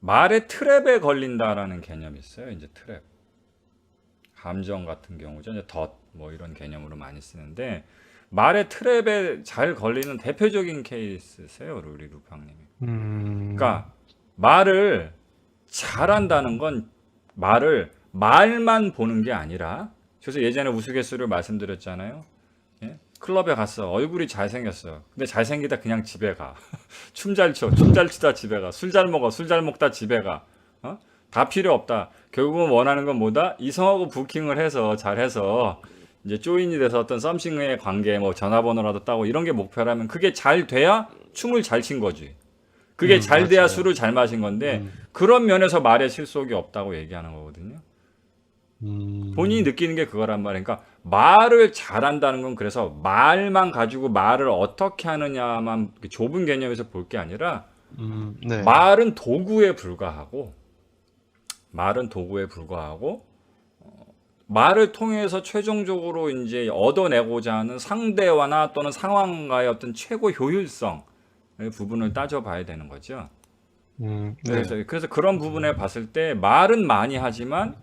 말의 트랩에 걸린다라는 개념이 있어요. 이제 트랩. 함정 같은 경우죠. 이제 뭐 이런 개념으로 많이 쓰는데 말의 트랩에 잘 걸리는 대표적인 케이스세요, 우리 루팡님이. 음, 그러니까 말을 잘한다는 건 말만 보는 게 아니라, 그래서 예전에 우스갯소리를 말씀드렸잖아요. 예? 클럽에 갔어. 얼굴이 잘생겼어. 근데 잘생기다 그냥 집에 가. 춤 잘 춰. 춤 잘 추다 집에 가. 술 잘 먹어. 술 잘 먹다 집에 가. 어? 다 필요 없다. 결국은 원하는 건 뭐다? 이성하고 부킹을 해서 잘해서 이제 조인이 돼서 어떤 썸씽의 관계, 뭐 전화번호라도 따고 이런 게 목표라면 그게 잘 돼야 춤을 잘 춘 거지. 그게 잘 돼야 맞아요. 술을 잘 마신 건데 음, 그런 면에서 말에 실속이 없다고 얘기하는 거거든요. 본인이 음, 느끼는 게 그거란 말이에요. 그러니까 말을 잘한다는 건 그래서 말만 가지고 말을 어떻게 하느냐만 좁은 개념에서 볼 게 아니라 네, 말은 도구에 불과하고 말은 도구에 불과하고 말을 통해서 최종적으로 이제 얻어내고자 하는 상대와나 또는 상황과의 어떤 최고 효율성 부분을 따져봐야 되는 거죠. 네, 그래서 그런 부분에 봤을 때 말은 많이 하지만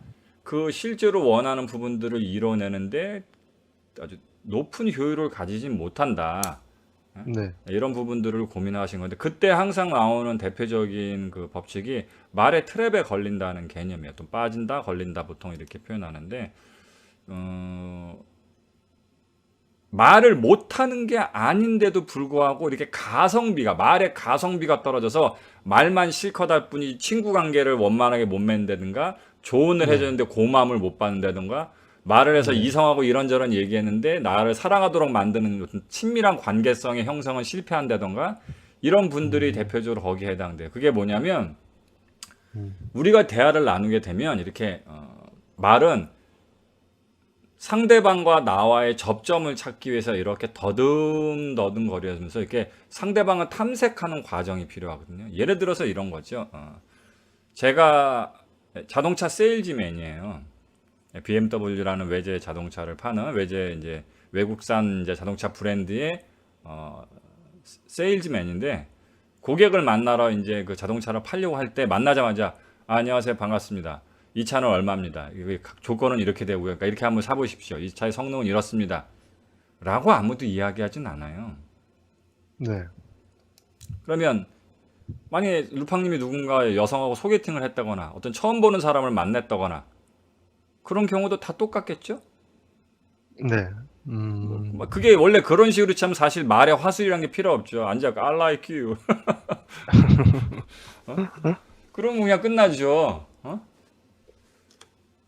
그 실제로 원하는 부분들을 이뤄내는데 아주 높은 효율을 가지진 못한다. 네, 이런 부분들을 고민하신 건데 그때 항상 나오는 대표적인 그 법칙이 말의 트랩에 걸린다는 개념이에요. 또 빠진다, 걸린다 보통 이렇게 표현하는데 어, 말을 못하는 게 아닌데도 불구하고 이렇게 말의 가성비가 떨어져서 말만 실컷 할 뿐이 친구 관계를 원만하게 못 맺는다든가 조언을 네, 해주는데 고마움을 못 받는다든가 말을 해서 네, 이성하고 이런저런 얘기했는데 나를 사랑하도록 만드는 어떤 친밀한 관계성의 형성은 실패한다든가 이런 분들이 음, 대표적으로 거기에 해당돼요. 그게 뭐냐면 음, 우리가 대화를 나누게 되면 이렇게 말은 상대방과 나와의 접점을 찾기 위해서 이렇게 더듬더듬 거리면서 이렇게 상대방을 탐색하는 과정이 필요하거든요. 예를 들어서 이런 거죠. 제가 자동차 세일즈맨이에요. BMW라는 외제 자동차를 파는 외제 이제 외국산 이제 자동차 브랜드의 어, 세일즈맨인데 고객을 만나러 이제 그 자동차를 팔려고 할 때 만나자마자 안녕하세요 반갑습니다. 이 차는 얼마입니다. 이거 조건은 이렇게 되고요. 그러니까 이렇게 한번 사보십시오. 이 차의 성능은 이렇습니다. 라고 아무도 이야기하진 않아요. 네, 그러면 만약에 루팡님이 누군가 여성하고 소개팅을 했다거나 어떤 처음 보는 사람을 만났다거나 그런 경우도 다 똑같겠죠? 네, 뭐 그게 원래 그런 식으로 참 사실 말의 화술이란 게 필요 없죠. 앉아 I like you. 어? 그러면 그냥 끝나죠.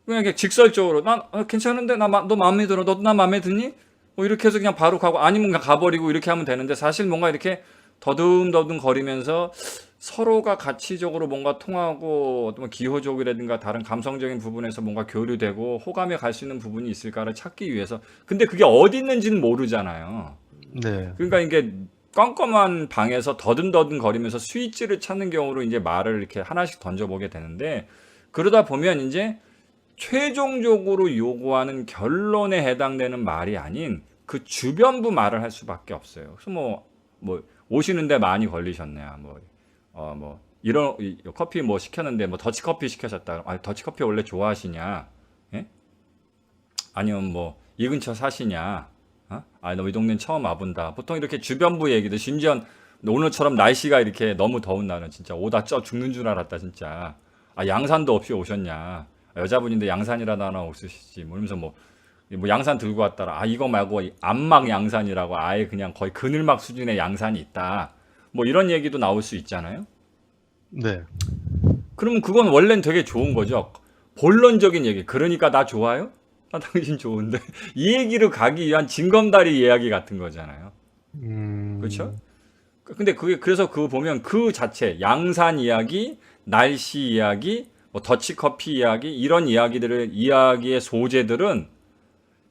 그냥 이렇게 직설적으로 난 괜찮은데 너 마음에 들어 너도 나 마음에 드니 뭐 이렇게 해서 그냥 바로 가고 아니면 그냥 가버리고 이렇게 하면 되는데 사실 뭔가 이렇게 더듬더듬 거리면서 서로가 가치적으로 뭔가 통하고 어떤 기호적이라든가 다른 감성적인 부분에서 뭔가 교류되고 호감에 갈 수 있는 부분이 있을까를 찾기 위해서 근데 그게 어디 있는지는 모르잖아요. 네, 그러니까 이게 껌껌한 방에서 더듬더듬 거리면서 스위치를 찾는 경우로 이제 말을 이렇게 하나씩 던져보게 되는데 그러다 보면 이제 최종적으로 요구하는 결론에 해당되는 말이 아닌 그 주변부 말을 할 수밖에 없어요. 그래서 뭐 오시는데 많이 걸리셨냐, 이런 커피 뭐 시켰는데 뭐 더치커피 시켜셨다. 아, 더치커피 원래 좋아하시냐? 예? 아니면 뭐 이 근처 사시냐? 아, 너 이 동네는 처음 와본다. 보통 이렇게 주변부 얘기도 심지어 오늘처럼 날씨가 이렇게 너무 더운 날은 진짜 오다 쪄 죽는 줄 알았다 진짜. 아, 양산도 없이 오셨냐? 아, 여자분인데 양산이라도 하나 없으시지. 뭐 이러면서 뭐 양산 들고 왔다라. 아, 이거 말고 안막 양산이라고 아예 그냥 거의 그늘막 수준의 양산이 있다. 뭐 이런 얘기도 나올 수 있잖아요. 네, 그러면 그건 원래는 되게 좋은 거죠. 본론적인 얘기. 그러니까 나 좋아요? 나 당신 좋은데. 이 얘기로 가기 위한 징검다리 이야기 같은 거잖아요. 그렇죠? 음, 근데 그게 그래서 그거 보면 그 자체 양산 이야기, 날씨 이야기, 뭐 더치커피 이야기 이런 이야기의 소재들은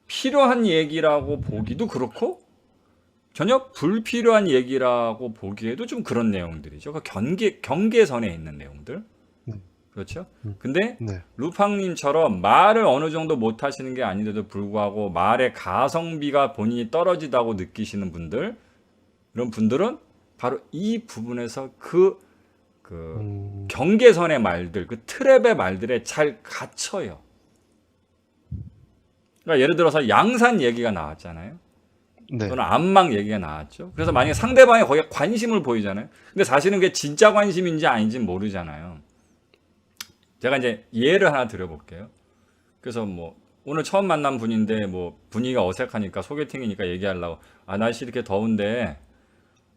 필요한 얘기라고 보기도 그렇고 전혀 불필요한 얘기라고 보기에도 좀 그런 내용들이죠. 그 경계선에 있는 내용들. 네, 그렇죠? 근데 네, 루팡님처럼 말을 어느 정도 못 하시는 게 아닌데도 불구하고 말의 가성비가 본인이 떨어지다고 느끼시는 분들, 이런 분들은 바로 이 부분에서 그 음, 경계선의 말들, 그 트랩의 말들에 잘 갇혀요. 그러니까 예를 들어서 양산 얘기가 나왔잖아요. 네. 또는 안막 얘기가 나왔죠. 그래서 만약에 상대방이 거기에 관심을 보이잖아요. 근데 사실은 그게 진짜 관심인지 아닌지 모르잖아요. 제가 이제 예를 하나 드려볼게요. 그래서 뭐 오늘 처음 만난 분인데 뭐 분위기가 어색하니까 소개팅이니까 얘기하려고 아 날씨 이렇게 더운데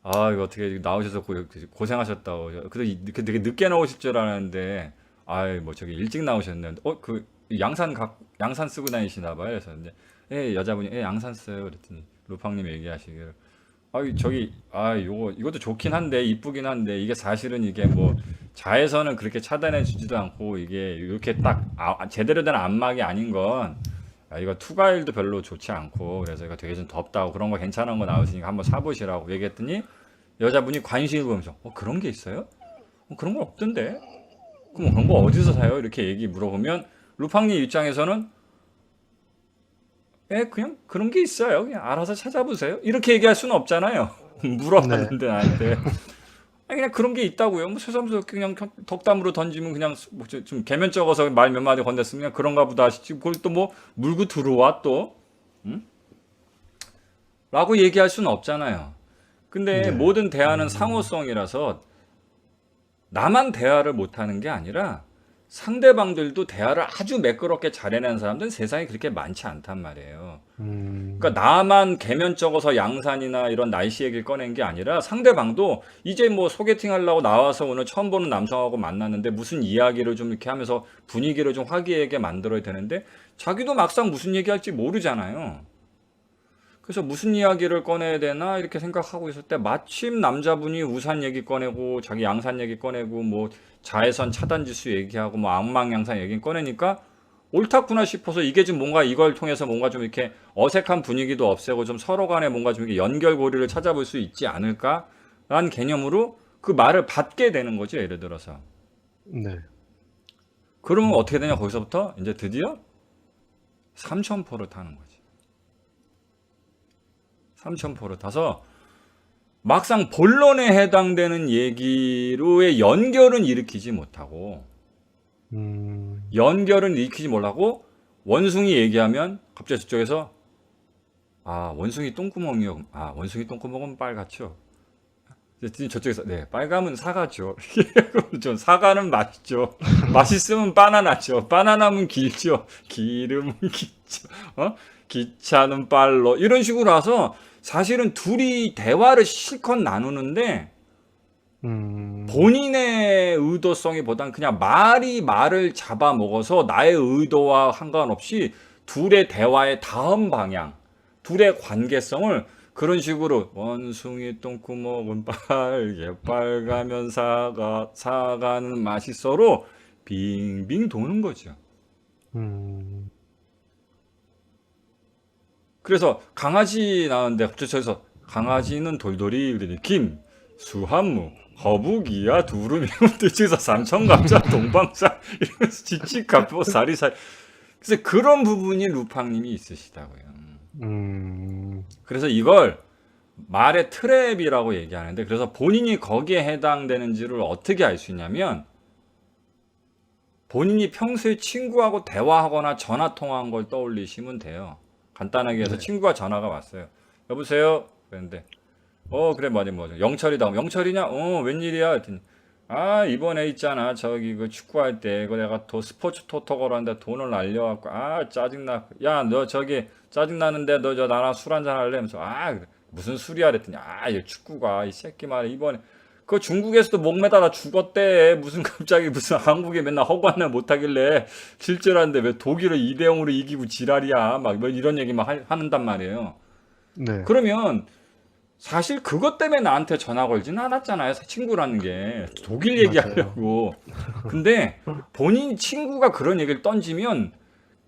아 이거 어떻게 나오셔서 고생하셨다고 그래도 되게 늦게 나오실 줄 알았는데 아이 뭐 저기 일찍 나오셨네. 그 양산 쓰고 다니시나 봐요. 그래서 이제 예 여자분이 예 양산 써요. 그랬더니 루팡님 얘기하시기를 저기 이것도 좋긴 한데 이쁘긴 한데 이게 사실은 이게 뭐 자외선은 그렇게 차단해 주지도 않고 이게 이렇게 딱 제대로 된 안막이 아닌 건 이거 투과일도 별로 좋지 않고 그래서 이거 되게 좀 덥다고 그런 거 괜찮은 거 나오시니까 한번 사보시라고 얘기했더니 여자분이 관심을 보면서 그런 게 있어요? 그런 건 없던데? 그럼 그런 거 어디서 사요? 이렇게 물어보면 루팡님 입장에서는 그냥 그런 게 있어요. 그냥 알아서 찾아보세요. 이렇게 얘기할 수는 없잖아요. 네. 물어봤는데 나한테. 그냥 그런 게 있다고요. 뭐 새삼스럽게 그냥 덕담으로 던지면 그냥 좀 개면 적어서 말 몇 마디 건넸으면 그냥 그런가 보다 하시지. 그걸 또 뭐 물고 들어와 또. 응? 라고 얘기할 수는 없잖아요. 근데 네. 모든 대화는 상호성이라서 나만 대화를 못하는 게 아니라 상대방들도 대화를 아주 매끄럽게 잘 해내는 사람들은 세상에 그렇게 많지 않단 말이에요. 그러니까 나만 개면 적어서 양산이나 이런 날씨 얘기를 꺼낸 게 아니라 상대방도 이제 뭐 소개팅 하려고 나와서 오늘 처음 보는 남성하고 만났는데 무슨 이야기를 좀 이렇게 하면서 분위기를 좀 화기애애하게 만들어야 되는데 자기도 막상 무슨 얘기할지 모르잖아요. 그래서 무슨 이야기를 꺼내야 되나 이렇게 생각하고 있을 때 마침 남자분이 우산 얘기 꺼내고 자기 양산 얘기 꺼내고 뭐 자외선 차단 지수 얘기하고 뭐 안막 양산 얘기 꺼내니까 옳았구나 싶어서 이게 좀 뭔가 이걸 통해서 뭔가 좀 이렇게 어색한 분위기도 없애고 좀 서로 간에 뭔가 좀 이렇게 연결고리를 찾아볼 수 있지 않을까라는 개념으로 그 말을 받게 되는 거죠. 예를 들어서. 네. 그러면 어떻게 되냐 거기서부터 이제 드디어 삼천포를 타는 거지. 삼천포를 타서 막상 본론에 해당되는 얘기로의 연결은 일으키지 못하고 원숭이 얘기하면 갑자기 저쪽에서 원숭이 똥구멍이요. 원숭이 똥구멍은 빨갛죠. 저쪽에서 네 빨가면 사과죠. 좀 사과는 맛있죠. 맛있으면 바나나죠. 바나나면 길죠. 기름은 기죠. 기차는 빨로 이런 식으로 와서 사실은 둘이 대화를 실컷 나누는데 본인의 의도성이보단 그냥 말을 잡아먹어서 나의 의도와 상관없이 둘의 대화의 다음 방향, 둘의 관계성을 그런 식으로 원숭이 똥구멍은 빨가면 사과는 맛있어로 빙빙 도는 거죠. 그래서 강아지 나왔는데 갑자기 저기서 강아지는 돌돌이 그러니 김, 수한무, 거북이야 두루미 저기서 삼천갑자 동방사 이러면서 지치갑보 사리사리 그래서 그런 부분이 루팡님이 있으시다고요. 그래서 이걸 말의 트랩이라고 얘기하는데 그래서 본인이 거기에 해당되는지를 어떻게 알 수 있냐면 본인이 평소에 친구하고 대화하거나 전화 통화한 걸 떠올리시면 돼요. 간단하게 해서 친구가 전화가 왔어요. 여보세요? 그랬는데 그래 맞아 영철이다. 영철이냐? 웬일이야? 했더니 이번에 있잖아 저기 그 축구할 때 내가 스포츠 토토거로 하는데 돈을 날려갖고 짜증나. 야 너 저기 짜증나는데 너 저 나랑 술 한잔 할래? 하면서 무슨 술이야? 그랬더니 이 축구가 이 새끼 말이야 이번에 그 중국에서도 목 매달아 죽었대. 무슨 갑자기 무슨 한국에 맨날 허구한 날 못하길래 실제라는데 왜 독일을 2대0으로 이기고 지랄이야. 막 이런 얘기 막 하는단 말이에요. 네. 그러면 사실 그것 때문에 나한테 전화 걸지는 않았잖아요. 친구라는 게 독일 얘기하려고. 근데 본인 친구가 그런 얘기를 던지면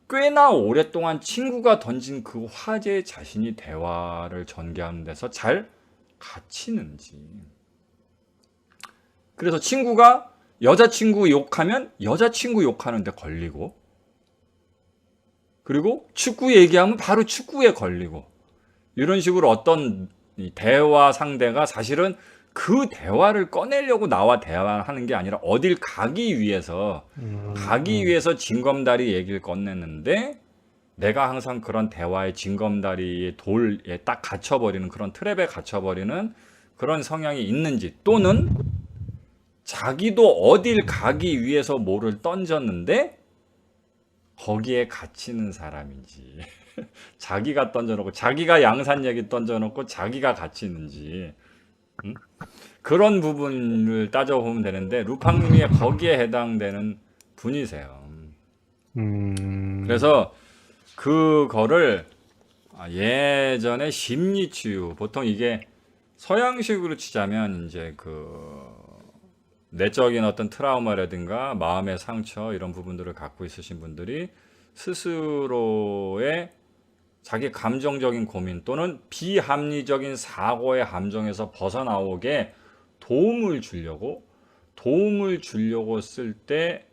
꽤나 오랫동안 친구가 던진 그 화제에 자신이 대화를 전개하는 데서 잘 갇히는지. 그래서 친구가 여자친구 욕하면 여자친구 욕하는 데 걸리고 그리고 축구 얘기하면 바로 축구에 걸리고 이런 식으로 어떤 대화 상대가 사실은 그 대화를 꺼내려고 나와 대화하는 게 아니라 어딜 가기 위해서 징검다리 얘기를 꺼냈는데 내가 항상 그런 대화의 징검다리의 돌에 딱 갇혀버리는 그런 트랩에 갇혀버리는 그런 성향이 있는지 또는 자기도 어딜 가기 위해서 뭐를 던졌는데 거기에 갇히는 사람인지 자기가 던져놓고 자기가 양산 얘기 던져놓고 자기가 갇히는지 그런 부분을 따져보면 되는데 루팡님이 거기에 해당되는 분이세요. 그래서 그거를 예전에 심리치유 보통 이게 서양식으로 치자면 이제 그 내적인 어떤 트라우마라든가 마음의 상처 이런 부분들을 갖고 있으신 분들이 스스로의 자기 감정적인 고민 또는 비합리적인 사고의 함정에서 벗어나오게 도움을 주려고 쓸 때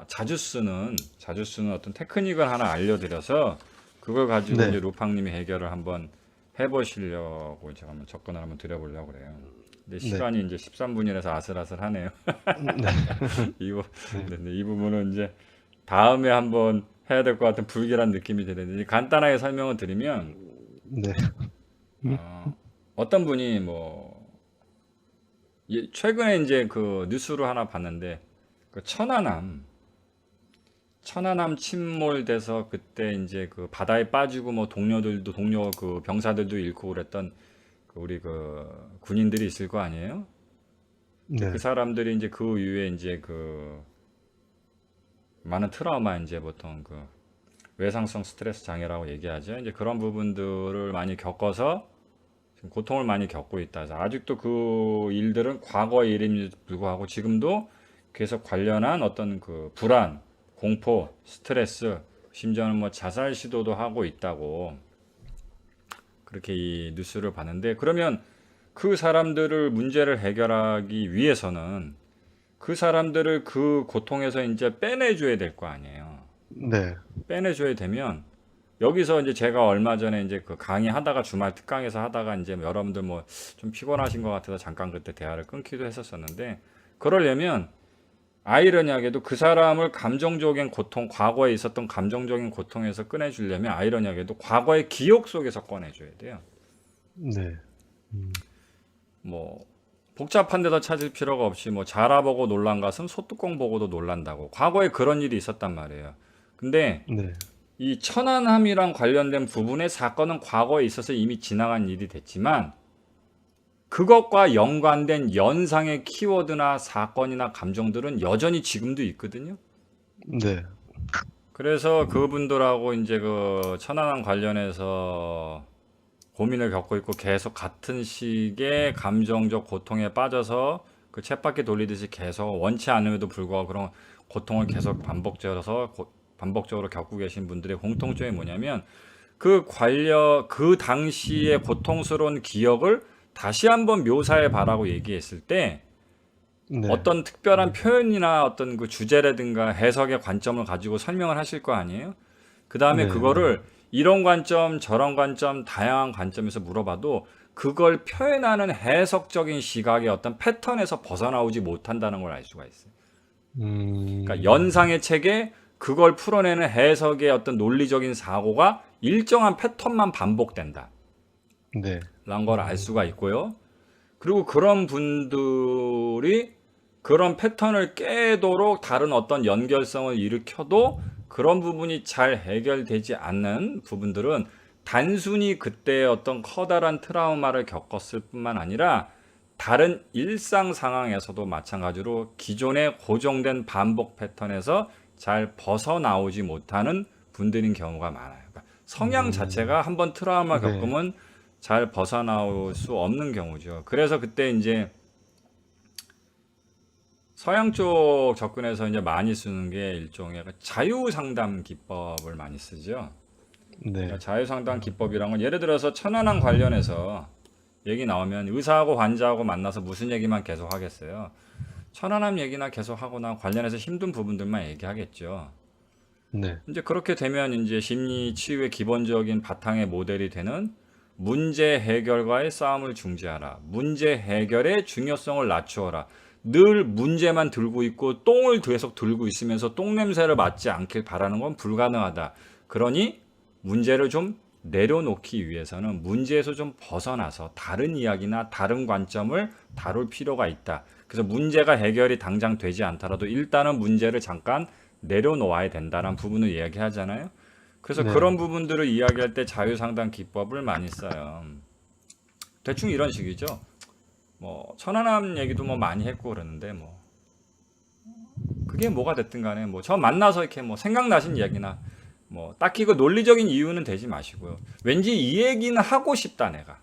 자주 쓰는 어떤 테크닉을 하나 알려드려서 그걸 가지고 네. 이제 루팡님이 해결을 한번 해보시려고 제가 한번 접근을 한번 드려보려고 그래요. 근데 네. 시간이 이제 13분이라서 아슬아슬하네요. 네. 이 부분은 이제 다음에 한번 해야 될 것 같은 불길한 느낌이 드는데 간단하게 설명을 드리면 네. 어떤 분이 뭐 최근에 이제 그 뉴스로 하나 봤는데 그 천안함 침몰돼서 그때 이제 그 바다에 빠지고 뭐 동료 그 병사들도 잃고 그랬던 그 우리 그 군인들이 있을 거 아니에요? 네. 그 사람들이 이제 그 이후에 이제 그 많은 트라우마 이제 보통 그 외상성 스트레스 장애라고 얘기하죠. 이제 그런 부분들을 많이 겪어서 지금 고통을 많이 겪고 있다. 그래서 아직도 그 일들은 과거의 일임에도 불구하고 지금도 계속 관련한 어떤 그 불안, 공포, 스트레스, 심지어는 뭐 자살 시도도 하고 있다고 그렇게 이 뉴스를 봤는데 그러면 그 사람들을 문제를 해결하기 위해서는 그 사람들을 그 고통에서 이제 빼내줘야 될 거 아니에요. 네. 빼내줘야 되면 여기서 이제 제가 얼마 전에 이제 그 강의하다가 주말 특강에서 하다가 이제 여러분들 뭐 좀 피곤하신 것 같아서 잠깐 그때 대화를 끊기도 했었었는데 그러려면 아이러니하게도 그 사람을 감정적인 고통, 과거에 있었던 감정적인 고통에서 꺼내주려면 아이러니하게도 과거의 기억 속에서 꺼내줘야 돼요. 네. 뭐 복잡한 데서 찾을 필요가 없이 뭐 자라보고 놀란 것은 소뚜껑 보고도 놀란다고 과거에 그런 일이 있었단 말이에요. 근데 네. 이 천안함이랑 관련된 부분의 사건은 과거에 있어서 이미 지나간 일이 됐지만 그것과 연관된 연상의 키워드나 사건이나 감정들은 여전히 지금도 있거든요. 네. 그래서 그분들하고 이제 그 천안함 관련해서 고민을 겪고 있고 계속 같은 시기에 감정적 고통에 빠져서 그 쳇바퀴 돌리듯이 계속 원치 않음에도 불구하고 그런 고통을 계속 반복적으로 겪고 계신 분들의 공통점이 뭐냐면 그 당시의 고통스러운 기억을 다시 한번 묘사해 봐라고 얘기했을 때 네. 어떤 특별한 표현이나 어떤 그 주제라든가 해석의 관점을 가지고 설명을 하실 거 아니에요? 그 다음에 네. 그거를 이런 관점, 저런 관점, 다양한 관점에서 물어봐도 그걸 표현하는 해석적인 시각의 어떤 패턴에서 벗어나오지 못한다는 걸 알 수가 있어요. 그러니까 연상의 책에 그걸 풀어내는 해석의 어떤 논리적인 사고가 일정한 패턴만 반복된다. 네. 라는 걸 알 수가 있고요. 그리고 그런 분들이 그런 패턴을 깨도록 다른 어떤 연결성을 일으켜도 그런 부분이 잘 해결되지 않는 부분들은 단순히 그때 어떤 커다란 트라우마를 겪었을 뿐만 아니라 다른 일상 상황에서도 마찬가지로 기존의 고정된 반복 패턴에서 잘 벗어나오지 못하는 분들인 경우가 많아요. 그러니까 성향 자체가 한번 트라우마 네. 겪으면 잘 벗어나올 수 없는 경우죠. 그래서 그때 이제 서양 쪽 접근에서 이제 많이 쓰는 게 일종의 자유 상담 기법을 많이 쓰죠. 네. 그러니까 자유 상담 기법이란 건 예를 들어서 천안함 관련해서 얘기 나오면 의사하고 환자하고 만나서 무슨 얘기만 계속 하겠어요. 천안함 얘기나 계속 하거나 관련해서 힘든 부분들만 얘기하겠죠. 네. 이제 그렇게 되면 이제 심리 치유의 기본적인 바탕의 모델이 되는 문제 해결과의 싸움을 중지하라. 문제 해결의 중요성을 낮추어라. 늘 문제만 들고 있고 똥을 계속 들고 있으면서 똥 냄새를 맡지 않길 바라는 건 불가능하다. 그러니 문제를 좀 내려놓기 위해서는 문제에서 좀 벗어나서 다른 이야기나 다른 관점을 다룰 필요가 있다. 그래서 문제가 해결이 당장 되지 않더라도 일단은 문제를 잠깐 내려놓아야 된다는 부분을 이야기하잖아요. 그래서 네. 그런 부분들을 이야기할 때 자유상담 기법을 많이 써요. 대충 이런 식이죠. 뭐 천안함 얘기도 뭐 많이 했고 그러는데 뭐 그게 뭐가 됐든 간에 뭐 저 만나서 이렇게 뭐 생각나신 이야기나 뭐 딱히 그 논리적인 이유는 되지 마시고요. 왠지 이 얘기는 하고 싶다 내가.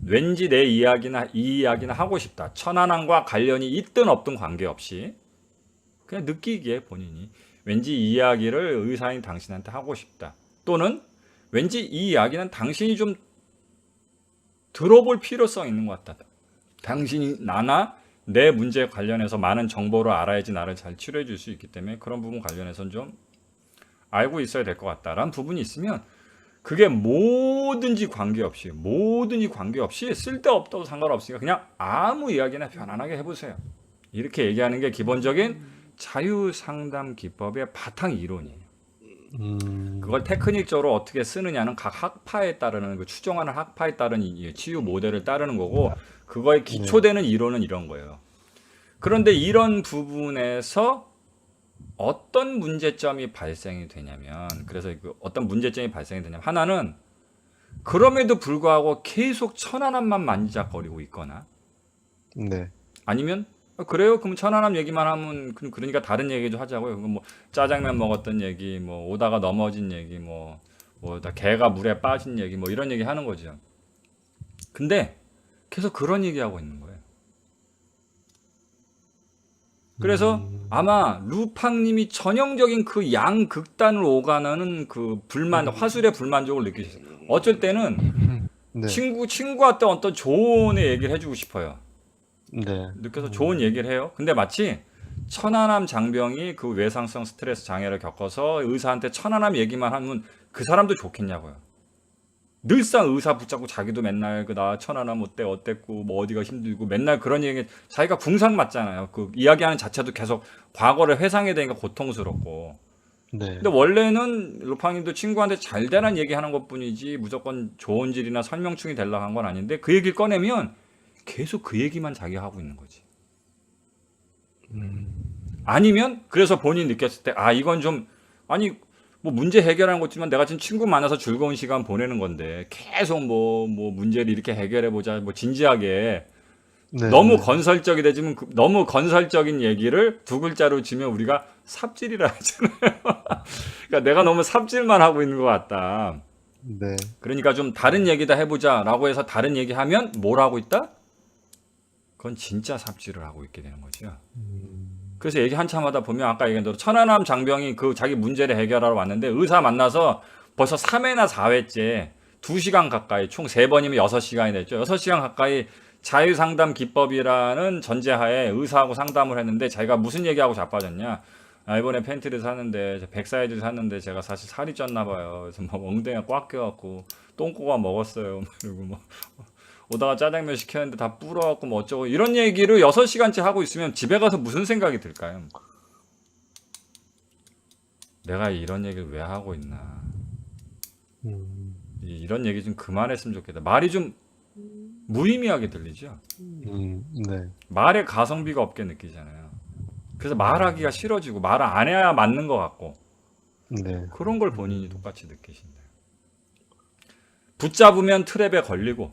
왠지 내 이야기나 이 이야기는 하고 싶다. 천안함과 관련이 있든 없든 관계없이 그냥 느끼기에 본인이 왠지 이 이야기를 의사인 당신한테 하고 싶다. 또는 왠지 이 이야기는 당신이 좀 들어볼 필요성 있는 것 같다. 당신이 나나 내 문제에 관련해서 많은 정보를 알아야지 나를 잘 치료해 줄 수 있기 때문에 그런 부분 관련해서는 좀 알고 있어야 될 것 같다라는 부분이 있으면 그게 뭐든지 관계없이 쓸데없다고 상관없으니까 그냥 아무 이야기나 편안하게 해보세요. 이렇게 얘기하는 게 기본적인 자유상담 기법의 바탕 이론이에요. 그걸 테크닉적으로 어떻게 쓰느냐는 각 학파에 따르는 그 추종하는 학파에 따른 이 치유 모델을 따르는 거고 그거에 기초되는 이론은 이런 거예요. 그런데 이런 부분에서 어떤 문제점이 발생이 되냐면 그래서 그 어떤 문제점이 발생이 되냐면 하나는 그럼에도 불구하고 계속 천안함만 만지작거리고 있거나 네. 아니면 그래요? 그럼 천안함 얘기만 하면 그러니까 다른 얘기 좀 하자고요. 뭐 짜장면 먹었던 얘기, 뭐 오다가 넘어진 얘기, 뭐다 개가 물에 빠진 얘기, 뭐 이런 얘기 하는 거죠. 근데 계속 그런 얘기하고 있는 거예요. 그래서 아마 루팡님이 전형적인 그 양극단을 오가는 그 불만, 화술의 불만족을 느끼셨어요. 어쩔 때는 네. 친구한테 어떤 조언의 얘기를 해주고 싶어요. 네. 느껴서 좋은 얘기를 해요. 근데 마치 천안함 장병이 그 외상성 스트레스 장애를 겪어서 의사한테 천안함 얘기만 하면 그 사람도 좋겠냐고요. 늘상 의사 붙잡고 자기도 맨날 나 천안함 어땠고 뭐 어디가 힘들고 맨날 그런 얘기 자기가 궁상 맞잖아요. 그 이야기하는 자체도 계속 과거를 회상해야 되니까 고통스럽고. 네. 근데 원래는 루팡님도 친구한테 잘 되란 얘기하는 것뿐이지 무조건 좋은 질이나 설명충이 되려고 한 건 아닌데 그 얘기를 꺼내면 계속 그 얘기만 자기가 하고 있는 거지. 아니면 그래서 본인이 느꼈을 때 이건 좀 아니 뭐 문제 해결하는 것지만 내가 지금 친구 만나서 즐거운 시간 보내는 건데 계속 뭐 문제를 이렇게 해결해 보자 뭐 진지하게 네. 너무 건설적이 되지만 너무 건설적인 얘기를 두 글자로 지면 우리가 삽질이라 하잖아요. 그러니까 내가 너무 삽질만 하고 있는 것 같다. 네. 그러니까 좀 다른 얘기다 해보자라고 해서 다른 얘기하면 뭘 하고 있다? 그건 진짜 삽질을 하고 있게 되는 거죠. 그래서 얘기 한참 하다 보면 아까 얘기한 대로 천안함 장병이 그 자기 문제를 해결하러 왔는데 의사 만나서 벌써 3회나 4회째 2시간 가까이 총 3번이면 6시간이 됐죠. 6시간 가까이 자유상담 기법이라는 전제하에 의사하고 상담을 했는데 자기가 무슨 얘기하고 자빠졌냐. 이번에 팬티를 샀는데 백사이드를 샀는데 제가 사실 살이 쪘나 봐요. 그래서 뭐 엉덩이가 꽉 껴갖고 똥꼬가 먹었어요. 그리고 뭐 오다가 짜장면 시켰는데 다 불어갖고 뭐 어쩌고 이런 얘기를 6시간째 하고 있으면 집에 가서 무슨 생각이 들까요? 내가 이런 얘기를 왜 하고 있나. 이런 얘기 좀 그만했으면 좋겠다. 말이 좀 무의미하게 들리죠. 네. 말에 가성비가 없게 느끼잖아요. 그래서 말하기가 싫어지고 말을 안 해야 맞는 것 같고 네. 그런 걸 본인이 똑같이 느끼신다. 붙잡으면 트랩에 걸리고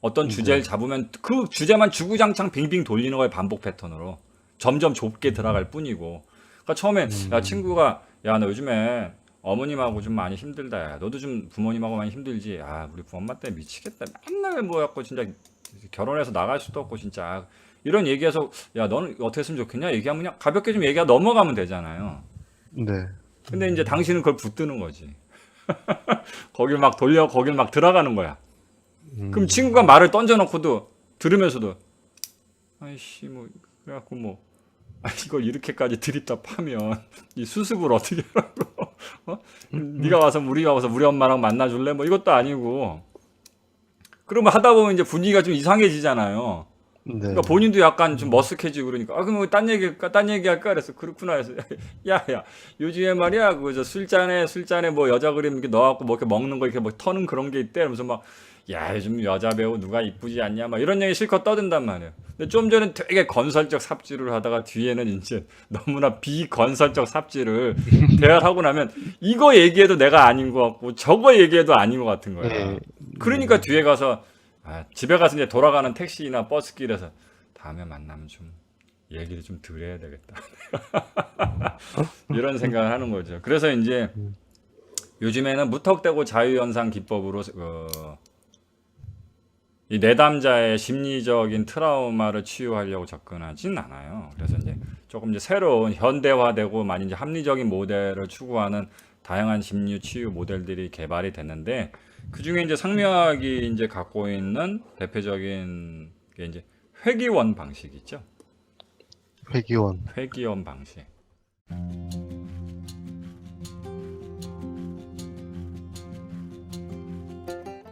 어떤 주제를 잡으면 그 주제만 주구장창 빙빙 돌리는 거예요. 반복 패턴으로. 점점 좁게 들어갈 뿐이고. 그러니까 처음에 야 친구가 야 너 요즘에 어머님하고 좀 많이 힘들다. 야 너도 좀 부모님하고 많이 힘들지. 우리 부엄마 때문에 미치겠다. 맨날 뭐였고 진짜 결혼해서 나갈 수도 없고 진짜 이런 얘기해서 야 너는 어떻게 했으면 좋겠냐 얘기하면 그냥 가볍게 좀 얘기가 넘어가면 되잖아요. 네. 근데 이제 당신은 그걸 붙드는 거지. 거길 막 돌려 거길 막 들어가는 거야. 그럼 친구가 말을 던져놓고도 들으면서도 아이씨 뭐 그래갖고 뭐 이걸 이렇게까지 들이다 파면 이 수습을 어떻게 하라고 어? 네가 와서 우리 엄마랑 만나줄래? 뭐 이것도 아니고. 그러면 하다 보면 이제 분위기가 좀 이상해지잖아요. 네. 그러니까 본인도 약간 좀 머쓱해지고 그러니까 아 그럼 딴 얘기할까 딴 얘기할까 그래서 그렇구나 해서 야야 요즘에 말이야 그 저 술잔에 뭐 여자 그림 이렇게 넣어갖고 뭐 이렇게 먹는 거 이렇게 뭐 터는 그런 게 있대 이러면서 막 야 요즘 여자 배우 누가 이쁘지 않냐 막 이런 얘기 실컷 떠든단 말이에요. 근데 좀 전에 되게 건설적 삽질을 하다가 뒤에는 이제 너무나 비건설적 삽질을 대화하고 나면 이거 얘기해도 내가 아닌 것 같고 저거 얘기해도 아닌 것 같은 거야. 네. 그러니까 뒤에 가서 집에 가서 이제 돌아가는 택시나 버스길에서 다음에 만나면 좀 얘기를 좀 덜 해야 되겠다. 이런 생각을 하는 거죠. 그래서 이제 요즘에는 무턱대고 자유현상 기법으로 이 내담자의 심리적인 트라우마를 치유하려고 접근하진 않아요. 그래서 이제 조금 이제 새로운 현대화되고 많이 이제 합리적인 모델을 추구하는 다양한 심리 치유 모델들이 개발이 됐는데 그 중에 이제 상명학이 이제 갖고 있는 대표적인 게 이제 회귀원 방식 있죠. 회기원. 회귀원 방식.